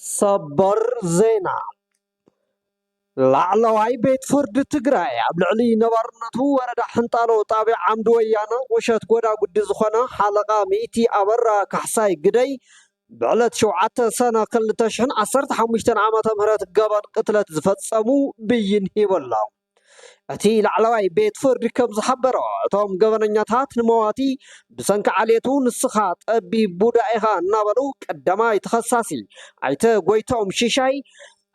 صبر زينا ላዕለዋይ ቤት ፍርዲ ትግራይ ኣብ ልዕሊ ነባርነቱ ወረዳ ሕንጣሎ ጣብያ ዓምዲ ወያነ ውሸት ጎዳ ጉዲ ዝኾነ ሓለቓ ሚእቲ ኣበራ ካሕሳይ ግደይ ብዕለት 7 ሰነ 2015 ዓመተ ምህረት ገበን ቅትለት ዝፈጸሙ ብይን ሂቦሎም እቲ ላዕለዋይ ቤት ፍርዲ ከም ዝሓበሮ እቶም ገበነኛታት ንመዋቲ ብሰንኪ ዓልየቱ ንስኻ ጠቢብ ቡዳ ኢኻ እናበሉ ቀዳማይ ተኸሳሲ ኣይተ ጎይቶም ሽሻይ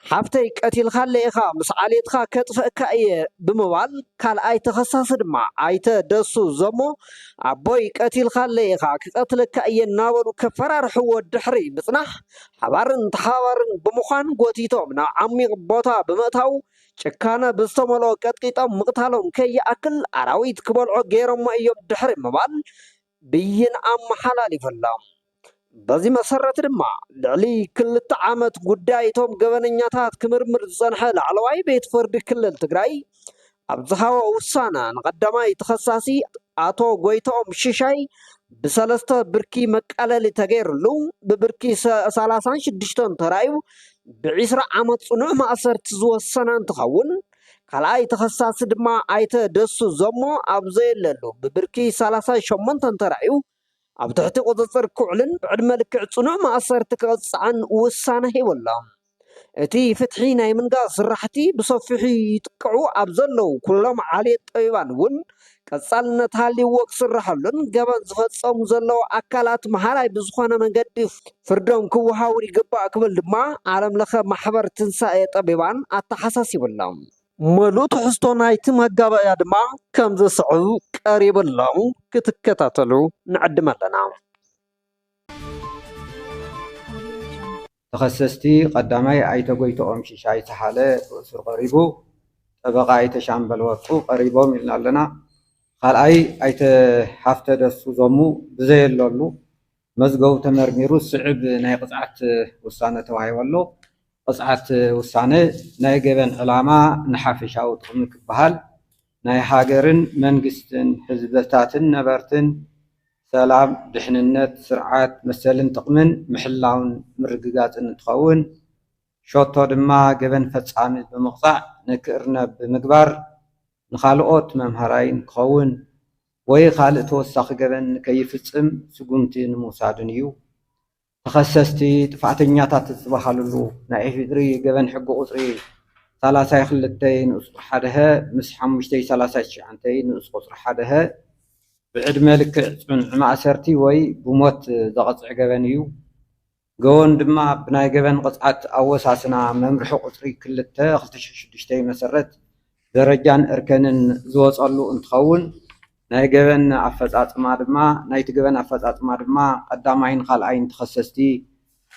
ሓፍተይ ቀቲልካለ ኢኻ ምስ ዓሌትካ ከጥፍእካ እየ ብምባል ካልኣይ ተኸሳሲ ድማ ኣይተ ደሱ ዘሞ ኣቦይ ቀቲልካለ ኢኻ ክቀትለካ እየ እናበሉ ከፈራርሕዎ ድሕሪ ምጽናሕ ሓባርን ተሓባርን ብምዃን ጎቲቶም ናብ ዓሚቕ ቦታ ብምእታው ጭካነ ብዝተመልኦ ቀጥቂጦም ምቕታሎም ከይኣክል ኣራዊት ክበልዖ ገይሮሞ እዮም ድሕሪ ምባል ብይን ኣመሓላሊፈሎም። በዚ መሰረት ድማ ልዕሊ 2 ዓመት ጉዳይ እቶም ገበነኛታት ክምርምር ዝጸንሐ ላዕለዋይ ቤት ፍርዲ ክልል ትግራይ ኣብ ዝሃቦ ውሳነ ንቐዳማይ ተኸሳሲ ኣቶ ጎይቶኦም ሽሻይ ብ3 ብርኪ መቃለሊ ተገይሩሉ ብብርኪ 36 ተራዩ ብ20 ዓመት ጽኑዕ ማእሰርቲ ዝወሰነ እንትኸውን ካልኣይ ተኸሳሲ ድማ ኣይተ ደሱ ዘሞ ኣብ ዘየለሉ ብብርኪ 38 ተራዩ ኣብ ትሕቲ ቁፅፅር ክውዕልን ብዕድመ ልክዕ ጽኑዕ ማእሰርቲ ክቕፅዓን ውሳነ ሂቦሎም እቲ ፍትሒ ናይ ምንጋዝ ስራሕቲ ብሰፊሑ ይጥቅዑ ኣብ ዘለው ኩሎም ዓልየት ጠቢባን እውን ቀጻልነት ሃልይዎ ክስራሐሉን ገበን ዝፈጸሙ ዘለው ኣካላት መሃላይ ብዝኾነ መንገዲ ፍርዶም ክወሃቡን ይግባእ ክብል ድማ ዓለም ለኸ ማሕበር ትንሳኤ ጠቢባን ኣተሓሳሲቦሎም ሙሉእ ትሕዝቶ ናይቲ መጋበእያ ድማ ከም ዘስዕቡ ቀሪብሎም ክትከታተሉ ንዕድም ኣለና። ተኸሰስቲ ቀዳማይ ኣይተ ጎይቶኦም ሽሻይ ሰሓለ እስር ቀሪቡ ጠበቃ ኣይተ ሻምበል ወርቁ ቀሪቦም ኢልና ኣለና። ካልኣይ ኣይተ ሃፍተ ደሱ ዘሙ ብዘየለሉ መዝገቡ ተመርሚሩ ስዕብ ናይ ቅፅዓት ውሳነ ተዋሂበሎ ቅፅዓት ውሳነ ናይ ገበን ዕላማ ንሓፈሻዊ ጥቕሚ ክበሃል ናይ ሃገርን መንግስትን ህዝብታትን ነበርትን ሰላም ድሕንነት ስርዓት መሰልን ጥቕምን ምሕላውን ምርግጋፅን እንትኸውን ሸቶ ድማ ገበን ፈጻሚ ብምቕፃዕ ንክእርነብ ብምግባር ንኻልኦት መምሃራይን ክኸውን ወይ ካልእ ተወሳኺ ገበን ከይፍጽም ስጉምቲ ንምውሳድን እዩ። ተኸሰስቲ ጥፋተኛታት ዝበሃሉሉ ናይ ኢፌድሪ ገበን ሕጊ ቁፅሪ 32 ንኡስ ቁፅሪ 1 ምስ 539 ንኡስ ቁፅሪ 1 ብዕድመ ልክዕ ጽኑዕ ማእሰርቲ ወይ ብሞት ዘቐፅዕ ገበን እዩ። ገወን ድማ ብናይ ገበን ቅፅዓት ኣወሳስና መምርሒ ቁፅሪ 2/2006 መሰረት ደረጃን እርከንን ዝወፀሉ እንትኸውን ናይ ገበን ኣፈጻጽማ ድማ ናይቲ ገበን ኣፈጻጽማ ድማ ቀዳማይን ካልኣይን ተኸሰስቲ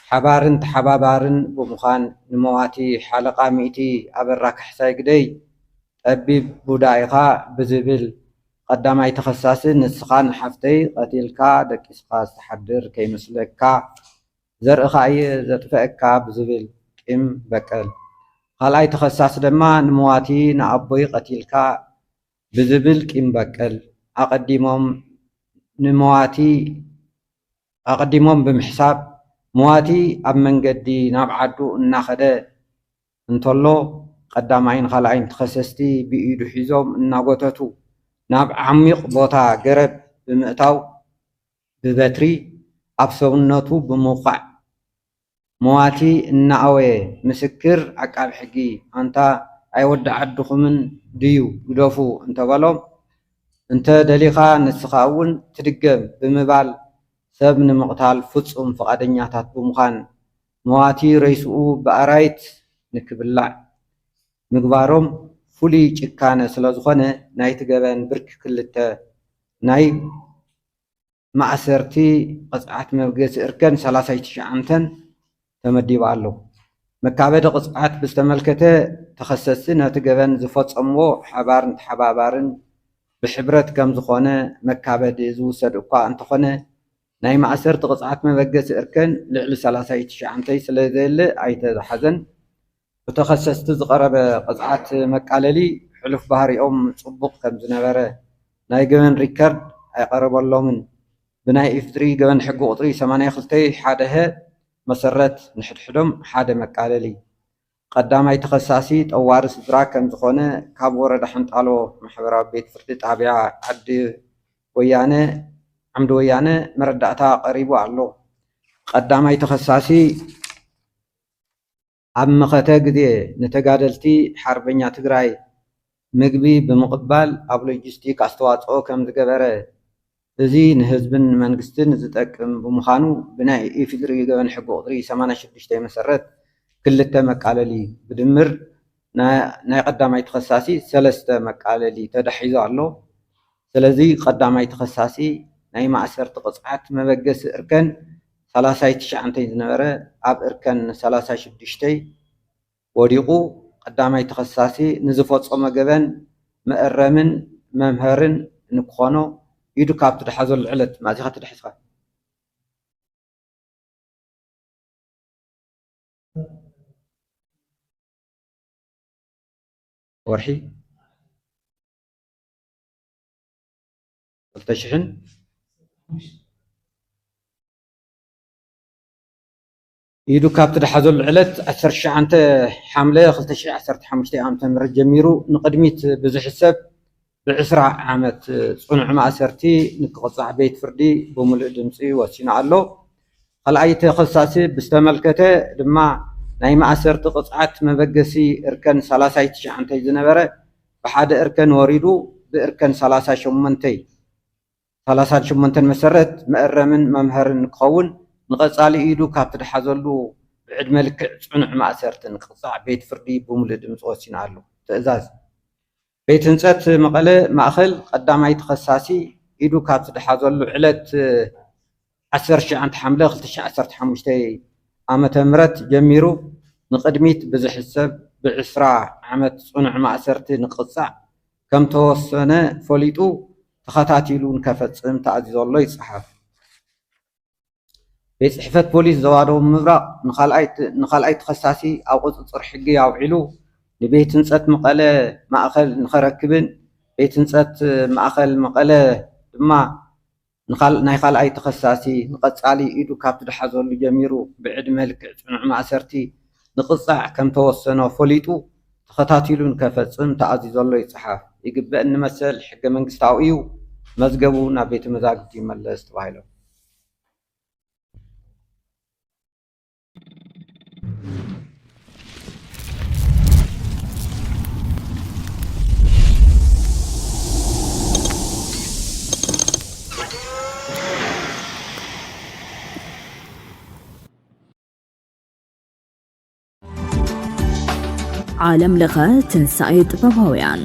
ሓባርን ተሓባባርን ብምዃን ንመዋቲ ሓለቓ ሚእቲ ኣበራ ካሕሳይ ግደይ ጠቢብ ቡዳ ኢኻ ብዝብል ቀዳማይ ተኸሳሲ ንስኻ ንሓፍተይ ቀቲልካ ደቂስካ ዝተሓድር ከይመስለካ ዘርእኻ እየ ዘጥፍአካ ብዝብል ቂም በቀል ካልኣይ ተኸሳሲ ድማ ንመዋቲ ንኣቦይ ቀቲልካ ብዝብል ቂም በቀል ኣቐዲሞም ብምሕሳብ መዋቲ ኣብ መንገዲ ናብ ዓዱ እናኸደ እንተሎ ቀዳማይን ካልኣይን ተኸሰስቲ ብኢዱ ሒዞም እናጎተቱ ናብ ዓሚቕ ቦታ ገረብ ብምእታው ብበትሪ ኣብ ሰውነቱ ብምውቃዕ መዋቲ እናኣወየ ምስክር ዓቃቢ ሕጊ ኣንታ ኣይወዲ ዓድኹምን ድዩ ግደፉ እንተበሎም እንተ ደሊኻ ንስኻ እውን ትድገም ብምባል ሰብ ንምቕታል ፍጹም ፈቃደኛታት ብምዃን መዋቲ ረይስኡ ብኣራይት ንክብላዕ ምግባሮም ፍሉይ ጭካነ ስለ ዝኾነ ናይቲ ገበን ብርኪ 2 ናይ ማእሰርቲ ቅፅዓት መብገሲ እርከን 39 ተመዲቡ ኣሎ። መካበደ ቅፅዓት ብዝተመልከተ ተኸሰስቲ ነቲ ገበን ዝፈጸምዎ ሓባርን ተሓባባርን ብሕብረት ከም ዝኾነ መካበዲ ዝውሰድ እኳ እንተኾነ ናይ ማእሰርቲ ቅፅዓት መበገሲ እርከን ልዕሊ 39 ስለ ዘየለ ኣይተሓዘን። ብተኸሰስቲ ዝቐረበ ቅፅዓት መቃለሊ ሕሉፍ ባህሪኦም ጽቡቕ ከም ዝነበረ ናይ ገበን ሪከርድ ኣይቐረበሎምን ብናይ ኢፌድሪ ገበን ሕጊ ቁፅሪ 82 1 መሰረት ንሕድሕዶም ሓደ መቃለሊ ቀዳማይ ተኸሳሲ ጠዋሪ ስድራ ከም ዝኾነ ካብ ወረዳ ሕንጣሎ ማሕበራዊ ቤት ፍርዲ ጣብያ ዓዲ ወያነ መረዳእታ ቀሪቡ ኣሎ። ቀዳማይ ተኸሳሲ ኣብ መኸተ ግዜ ንተጋደልቲ ሓርበኛ ትግራይ ምግቢ ብምቕባል ኣብ ሎጂስቲክ ኣስተዋፅኦ ከም ዝገበረ እዚ ንህዝብን መንግስትን ዝጠቅም ብምዃኑ ብናይ ኢፌድሪ ገበን ሕጊ ቁፅሪ 86 መሰረት ክልተ መቃለሊ ብድምር ናይ ቀዳማይ ተኸሳሲ 3 መቃለሊ ተዳሒዙ ኣሎ። ስለዚ ቀዳማይ ተኸሳሲ ናይ ማእሰርቲ ቅፅዓት መበገሲ እርከን 39 ዝነበረ ኣብ እርከን 36 ወዲቑ ቀዳማይ ተኸሳሲ ንዝፈፀሞ ገበን መእረምን መምሃርን ንክኾኖ ኢዱ ካብ ትድሓዘሉ ዕለት ማእዚኻ ትድሕዝካ ወርሒ 2000 ኢዱ ካብ ትድሓዘሉ ዕለት 19 ሓምለ 2015 ዓ.ም ጀሚሩ ንቅድሚት ብዝሕሰብ ብ20 ዓመት ፅኑዕ ማእሰርቲ ንክቕፃዕ ቤት ፍርዲ ብምሉእ ድምፂ ወሲኑ ኣሎ። ካልኣይ ተኸሳሲ ብዝተመልከተ ድማ ናይ ማእሰርቲ ቅፅዓት መበገሲ እርከን 39 ዝነበረ ብሓደ እርከን ወሪዱ ብእርከን 38 መሰረት መእረምን መምሃርን ንክኸውን ንቐፃሊ ኢዱ ካብ ትድሓዘሉ ብዕድመ ልክዕ ፅኑዕ ማእሰርቲ ንክቕፃዕ ቤት ፍርዲ ብምሉእ ድምፂ ወሲኑ ኣሎ። ትእዛዝ ቤት ህንፀት መቐለ ማእኸል ቀዳማይ ተኸሳሲ ኢዱ ካብ ትድሓዘሉ ዕለት 19 ሓምለ 2015 ዓመተ ምህረት ጀሚሩ ንቅድሚት ብዝሕሰብ ብ20 ዓመት ፅኑዕ ማእሰርቲ ንክቕፃዕ ከም ተወሰነ ፈሊጡ ተኸታቲሉ ንከፈፅም ተኣዚዘሎ ይፅሓፍ። ቤት ፅሕፈት ፖሊስ ዞባ ደቡብ ምብራቅ ንኻልኣይ ተኸሳሲ ኣብ ቁፅፅር ሕጊ ኣውዒሉ ንቤት ህንፀት መቐለ ማእኸል ንኸረክብን ቤት ህንፀት ማእኸል መቐለ ድማ ናይ ካልኣይ ተኸሳሲ ንቐፃሊ ኢዱ ካብ ትድሓዘሉ ጀሚሩ ብዕድመ ልክዕ ፅኑዕ ማእሰርቲ ንቕፃዕ ከም ተወሰኖ ፈሊጡ ተኸታቲሉ ንከፈፅም ተኣዚዘሎ ይፅሓፍ። ይግበአኒ መሰል ሕገ መንግስታዊ እዩ መዝገቡ ናብ ቤተ መዛግብቲ ይመለስ ተባሂሎም ዓለም ለኸ ትንሳኤ ጥበባውያን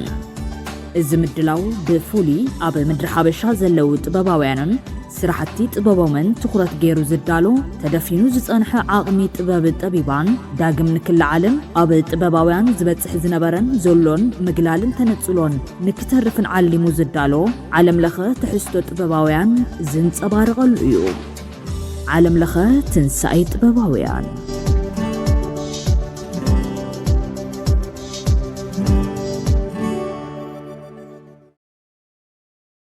እዚ ምድላው ብፉሊ ኣብ ምድሪ ሓበሻ ዘለው ጥበባውያንን ስራሕቲ ጥበቦምን ትኩረት ገይሩ ዝዳሎ ተደፊኑ ዝፀንሐ ዓቕሚ ጥበብ ጠቢባን ዳግም ንክለ ዓለም ኣብ ጥበባውያን ዝበፅሕ ዝነበረን ዘሎን ምግላልን ተነፅሎን ንክተርፍን ዓሊሙ ዝዳሎ ዓለም ለኸ ትሕዝቶ ጥበባውያን ዝንፀባረቐሉ እዩ። ዓለም ለኸ ትንሳኤ ጥበባውያን